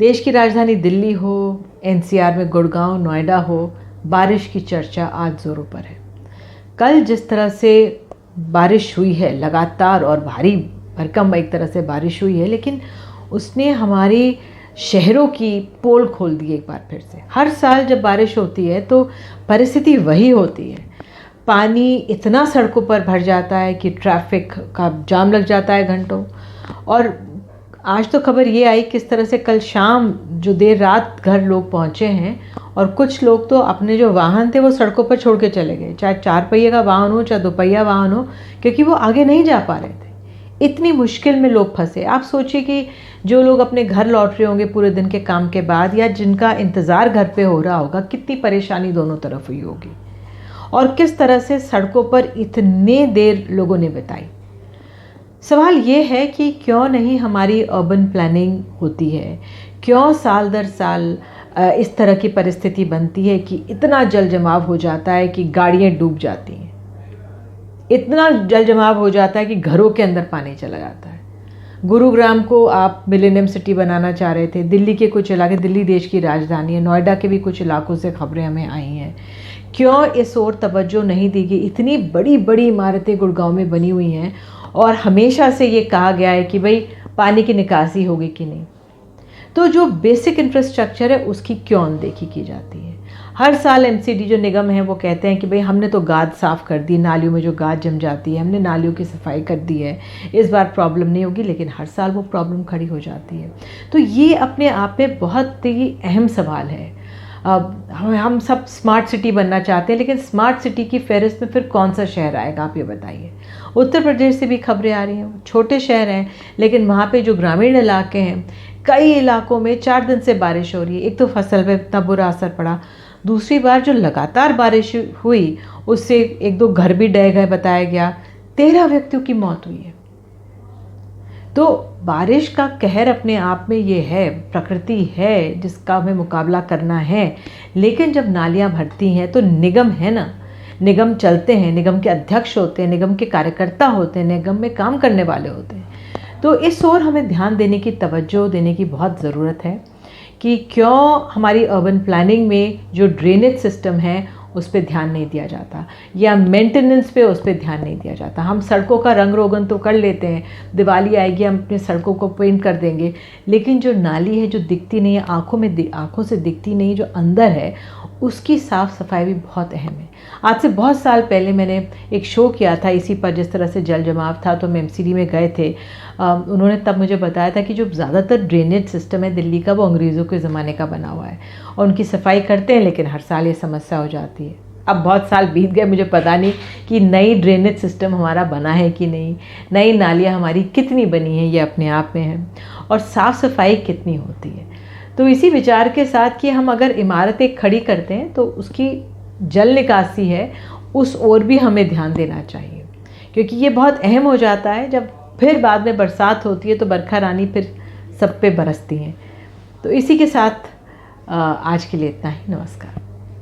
देश की राजधानी दिल्ली हो, एनसीआर में गुड़गांव, नोएडा हो, बारिश की चर्चा आज ज़ोरों पर है। कल जिस तरह से बारिश हुई है लगातार और भारी भरकम एक तरह से बारिश हुई है, लेकिन उसने हमारी शहरों की पोल खोल दी एक बार फिर से। हर साल जब बारिश होती है तो परिस्थिति वही होती है। पानी इतना सड़कों पर भर जाता है कि ट्रैफिक का जाम लग जाता है घंटों। और आज तो खबर ये आई किस तरह से कल शाम जो देर रात घर लोग पहुँचे हैं, और कुछ लोग तो अपने जो वाहन थे वो सड़कों पर छोड़ के चले गए, चाहे 4 पहिए का वाहन हो चाहे 2 पहिया वाहन हो, क्योंकि वो आगे नहीं जा पा रहे थे। इतनी मुश्किल में लोग फंसे। आप सोचिए कि जो लोग अपने घर लौट रहे होंगे पूरे दिन के काम के बाद, या जिनका इंतज़ार घर पे हो रहा होगा, कितनी परेशानी दोनों तरफ हुई होगी और किस तरह से सड़कों पर इतने देर लोगों ने बिताई। सवाल ये है कि क्यों नहीं हमारी अर्बन प्लानिंग होती है, क्यों साल दर साल इस तरह की परिस्थिति बनती है कि इतना जल जमाव हो जाता है कि गाड़ियाँ डूब जाती हैं, इतना जल जमाव हो जाता है कि घरों के अंदर पानी चला जाता है। गुरुग्राम को आप मिलेनियम सिटी बनाना चाह रहे थे, दिल्ली के कुछ इलाके, दिल्ली देश की राजधानी है, नोएडा के भी कुछ इलाकों से खबरें हमें आई हैं। क्यों इस ओर तवज्जो नहीं दी गई? इतनी बड़ी बड़ी इमारतें गुड़गांव में बनी हुई हैं और हमेशा से ये कहा गया है कि भाई पानी की निकासी होगी कि नहीं। तो जो बेसिक इंफ्रास्ट्रक्चर है उसकी क्यों अनदेखी की जाती है? हर साल एमसीडी जो निगम है वो कहते हैं कि भाई हमने तो गाद साफ़ कर दी, नालियों में जो गाद जम जाती है हमने नालियों की सफाई कर दी है, इस बार प्रॉब्लम नहीं होगी, लेकिन हर साल वो प्रॉब्लम खड़ी हो जाती है। तो ये अपने आप में बहुत ही अहम सवाल है। अब हम सब स्मार्ट सिटी बनना चाहते हैं, लेकिन स्मार्ट सिटी की फहरिस्त में फिर कौन सा शहर आएगा, आप ये बताइए। उत्तर प्रदेश से भी खबरें आ रही हैं, छोटे शहर हैं लेकिन वहाँ पे जो ग्रामीण इलाके हैं, कई इलाकों में 4 दिन से बारिश हो रही है। एक तो फसल पे इतना बुरा असर पड़ा, दूसरी बार जो लगातार बारिश हुई उससे 1-2 घर भी ढह गए, बताया गया 13 व्यक्तियों की मौत हुई है। तो बारिश का कहर अपने आप में ये है, प्रकृति है जिसका हमें मुकाबला करना है। लेकिन जब नालियाँ भरती हैं तो निगम है ना, निगम चलते हैं, निगम के अध्यक्ष होते हैं, निगम के कार्यकर्ता होते हैं, निगम में काम करने वाले होते हैं। तो इस ओर हमें ध्यान देने की, तवज्जो देने की बहुत ज़रूरत है कि क्यों हमारी अर्बन प्लानिंग में जो ड्रेनेज सिस्टम है उस पर ध्यान नहीं दिया जाता, या मेंटेनेंस पे उस पर ध्यान नहीं दिया जाता। हम सड़कों का रंग रोगन तो कर लेते हैं, दिवाली आएगी हम अपनी सड़कों को पेंट कर देंगे, लेकिन जो नाली है जो दिखती नहीं है, आँखों से दिखती नहीं, जो अंदर है, उसकी साफ़ सफाई भी बहुत अहम है। आज से बहुत साल पहले मैंने एक शो किया था इसी पर, जिस तरह से जल जमाव था, तो हम एमसीडी में गए थे। उन्होंने तब मुझे बताया था कि जो ज़्यादातर ड्रेनेज सिस्टम है दिल्ली का वो अंग्रेज़ों के ज़माने का बना हुआ है और उनकी सफाई करते हैं, लेकिन हर साल ये समस्या हो जाती है। अब बहुत साल बीत गए, मुझे पता नहीं कि नई ड्रेनेज सिस्टम हमारा बना है कि नहीं, नई नालियाँ हमारी कितनी बनी हैं, ये अपने आप में है, और साफ़ सफाई कितनी होती है। तो इसी विचार के साथ कि हम अगर इमारतें खड़ी करते हैं तो उसकी जल निकासी है उस ओर भी हमें ध्यान देना चाहिए, क्योंकि ये बहुत अहम हो जाता है। जब फिर बाद में बरसात होती है तो बरखा रानी फिर सब पे बरसती हैं। तो इसी के साथ आज के लिए इतना ही। नमस्कार।